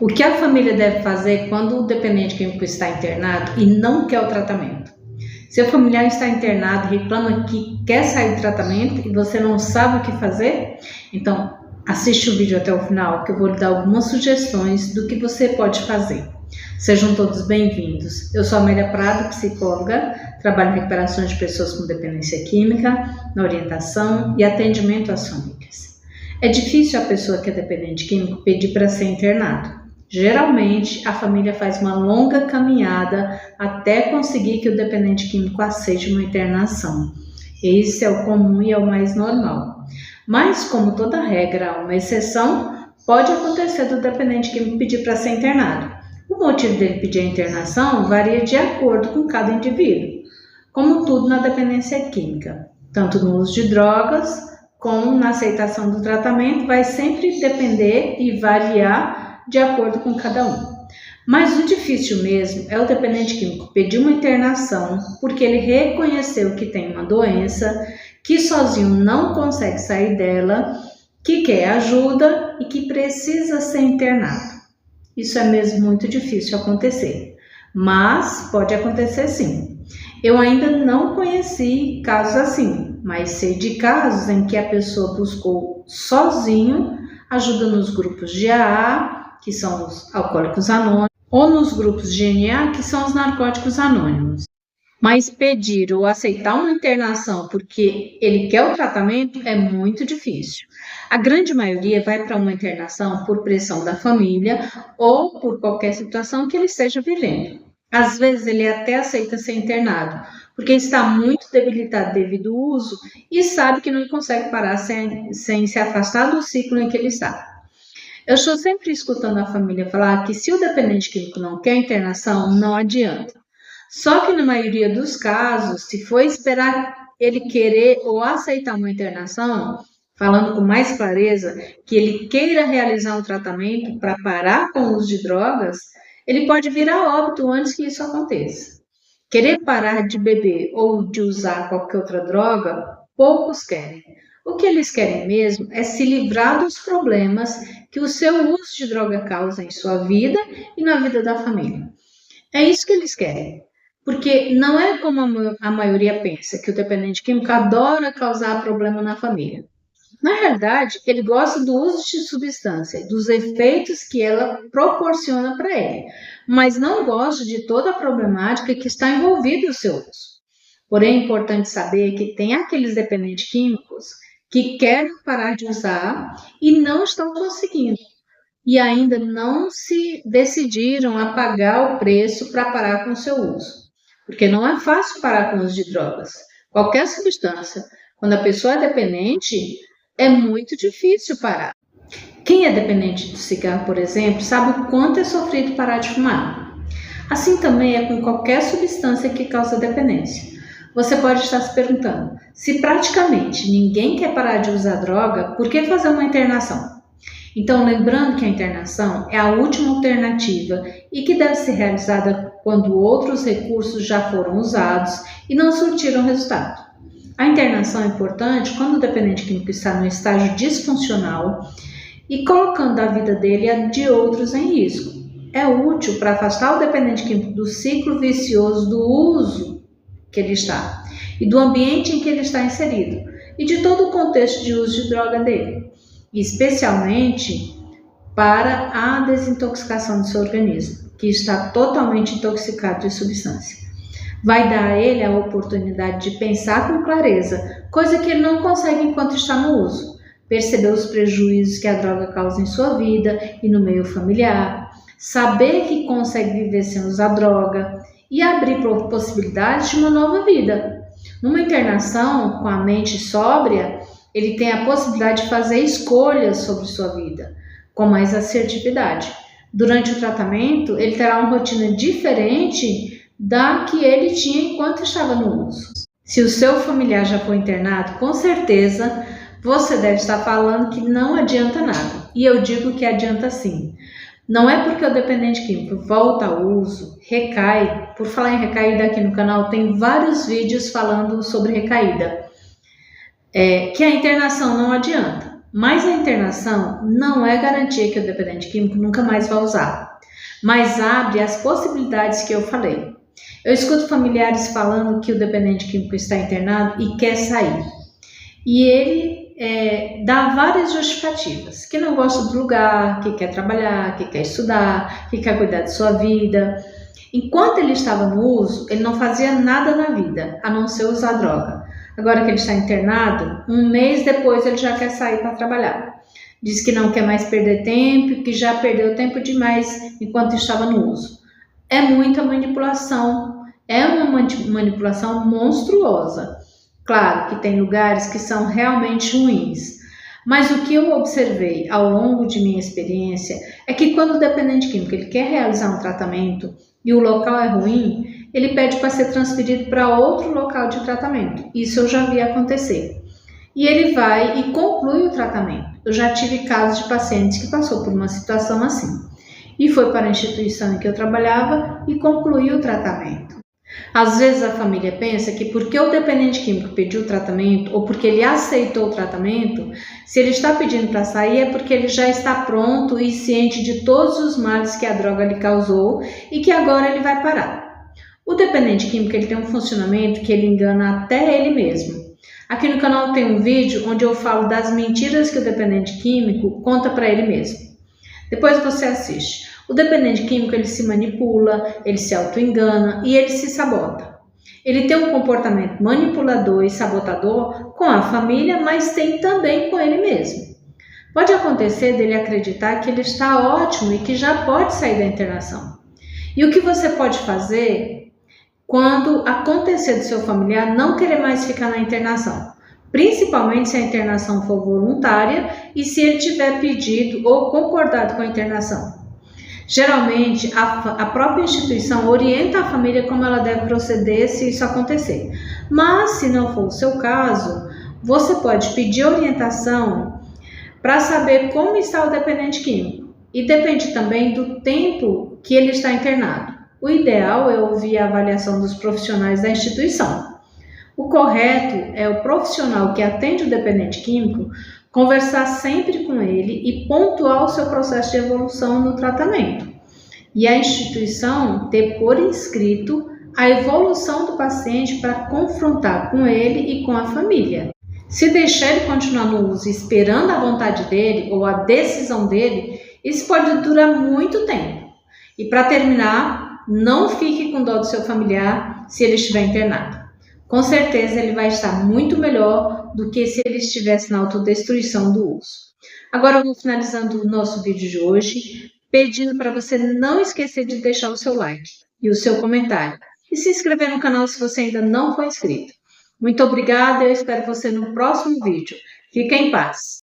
O que a família deve fazer quando o dependente químico está internado e não quer o tratamento? Seu familiar está internado e reclama que quer sair do tratamento e você não sabe o que fazer? Então, assiste o vídeo até o final que eu vou lhe dar algumas sugestões do que você pode fazer. Sejam todos bem-vindos. Eu sou Amélia Prado, psicóloga, trabalho em recuperação de pessoas com dependência química, na orientação e atendimento às famílias. É difícil a pessoa que é dependente químico pedir para ser internado. Geralmente, a família faz uma longa caminhada até conseguir que o dependente químico aceite uma internação. Esse é o comum e é o mais normal. Mas, como toda regra, há uma exceção, pode acontecer do dependente químico pedir para ser internado. O motivo dele pedir a internação varia de acordo com cada indivíduo, como tudo na dependência química. Tanto no uso de drogas, como na aceitação do tratamento, vai sempre depender e variar de acordo com cada um. Mas o difícil mesmo é o dependente químico pedir uma internação porque ele reconheceu que tem uma doença, que sozinho não consegue sair dela, que quer ajuda e que precisa ser internado. Isso é mesmo muito difícil acontecer, mas pode acontecer sim. Eu ainda não conheci casos assim, mas sei de casos em que a pessoa buscou sozinho ajuda nos grupos de AA, que são os alcoólicos anônimos, ou nos grupos de NA, que são os narcóticos anônimos. Mas pedir ou aceitar uma internação porque ele quer o tratamento é muito difícil. A grande maioria vai para uma internação por pressão da família ou por qualquer situação que ele esteja vivendo. Às vezes ele até aceita ser internado, porque está muito debilitado devido ao uso e sabe que não consegue parar sem se afastar do ciclo em que ele está. Eu estou sempre escutando a família falar que se o dependente químico não quer internação, não adianta. Só que na maioria dos casos, se for esperar ele querer ou aceitar uma internação, falando com mais clareza, que ele queira realizar um tratamento para parar com o uso de drogas, ele pode vir a óbito antes que isso aconteça. Querer parar de beber ou de usar qualquer outra droga, poucos querem. O que eles querem mesmo é se livrar dos problemas que o seu uso de droga causa em sua vida e na vida da família. É isso que eles querem. Porque não é como a maioria pensa, que o dependente químico adora causar problema na família. Na realidade, ele gosta do uso de substância, dos efeitos que ela proporciona para ele, mas não gosta de toda a problemática que está envolvida no seu uso. Porém, é importante saber que tem aqueles dependentes químicos que querem parar de usar e não estão conseguindo, e ainda não se decidiram a pagar o preço para parar com o seu uso. Porque não é fácil parar com o uso de drogas. Qualquer substância, quando a pessoa é dependente, é muito difícil parar. Quem é dependente do cigarro, por exemplo, sabe o quanto é sofrido parar de fumar. Assim também é com qualquer substância que causa dependência. Você pode estar se perguntando, se praticamente ninguém quer parar de usar droga, por que fazer uma internação? Então, lembrando que a internação é a última alternativa e que deve ser realizada quando outros recursos já foram usados e não surtiram resultado. A internação é importante quando o dependente químico está no estágio disfuncional e colocando a vida dele e a de outros em risco. É útil para afastar o dependente químico do ciclo vicioso do uso que ele está e do ambiente em que ele está inserido e de todo o contexto de uso de droga dele, especialmente para a desintoxicação do seu organismo, que está totalmente intoxicado de substância. Vai dar a ele a oportunidade de pensar com clareza, coisa que ele não consegue enquanto está no uso, perceber os prejuízos que a droga causa em sua vida e no meio familiar, saber que consegue viver sem usar droga e abrir possibilidades de uma nova vida. Numa internação com a mente sóbria, ele tem a possibilidade de fazer escolhas sobre sua vida, com mais assertividade. Durante o tratamento, ele terá uma rotina diferente da que ele tinha enquanto estava no uso. Se o seu familiar já foi internado, com certeza você deve estar falando que não adianta nada. E eu digo que adianta sim. Não é porque o dependente químico volta ao uso, recai. Por falar em recaída, aqui no canal tem vários vídeos falando sobre recaída. Que a internação não adianta. Mas a internação não é garantia que o dependente químico nunca mais vai usar, mas abre as possibilidades que eu falei. Eu escuto familiares falando que o dependente químico está internado e quer sair. E ele dá várias justificativas, que não gosta do lugar, que quer trabalhar, que quer estudar, que quer cuidar de sua vida. Enquanto ele estava no uso, ele não fazia nada na vida, a não ser usar droga. Agora que ele está internado, um mês depois ele já quer sair para trabalhar. Diz que não quer mais perder tempo, que já perdeu tempo demais enquanto estava no uso. É muita manipulação, é uma manipulação monstruosa. Claro que tem lugares que são realmente ruins, mas o que eu observei ao longo de minha experiência é que quando o dependente químico ele quer realizar um tratamento e o local é ruim, ele pede para ser transferido para outro local de tratamento. Isso eu já vi acontecer. E ele vai e conclui o tratamento. Eu já tive casos de pacientes que passou por uma situação assim. E foi para a instituição em que eu trabalhava e concluiu o tratamento. Às vezes a família pensa que porque o dependente químico pediu o tratamento ou porque ele aceitou o tratamento, se ele está pedindo para sair é porque ele já está pronto e ciente de todos os males que a droga lhe causou e que agora ele vai parar. O dependente químico ele tem um funcionamento que ele engana até ele mesmo. Aqui no canal tem um vídeo onde eu falo das mentiras que o dependente químico conta para ele mesmo. Depois você assiste. O dependente químico ele se manipula, ele se auto-engana e ele se sabota. Ele tem um comportamento manipulador e sabotador com a família, mas tem também com ele mesmo. Pode acontecer dele acreditar que ele está ótimo e que já pode sair da internação. E o que você pode fazer quando acontecer do seu familiar não querer mais ficar na internação? Principalmente se a internação for voluntária e se ele tiver pedido ou concordado com a internação. Geralmente, a própria instituição orienta a família como ela deve proceder se isso acontecer. Mas, se não for o seu caso, você pode pedir orientação para saber como está o dependente químico. E depende também do tempo que ele está internado. O ideal é ouvir a avaliação dos profissionais da instituição. O correto é o profissional que atende o dependente químico conversar sempre com ele e pontuar o seu processo de evolução no tratamento. E a instituição ter por escrito a evolução do paciente para confrontar com ele e com a família. Se deixar ele continuar no uso esperando a vontade dele ou a decisão dele, isso pode durar muito tempo. E para terminar, não fique com dó do seu familiar se ele estiver internado. Com certeza ele vai estar muito melhor do que se ele estivesse na autodestruição do uso. Agora eu vou finalizando o nosso vídeo de hoje, pedindo para você não esquecer de deixar o seu like e o seu comentário. E se inscrever no canal se você ainda não for inscrito. Muito obrigada, eu espero você no próximo vídeo. Fique em paz.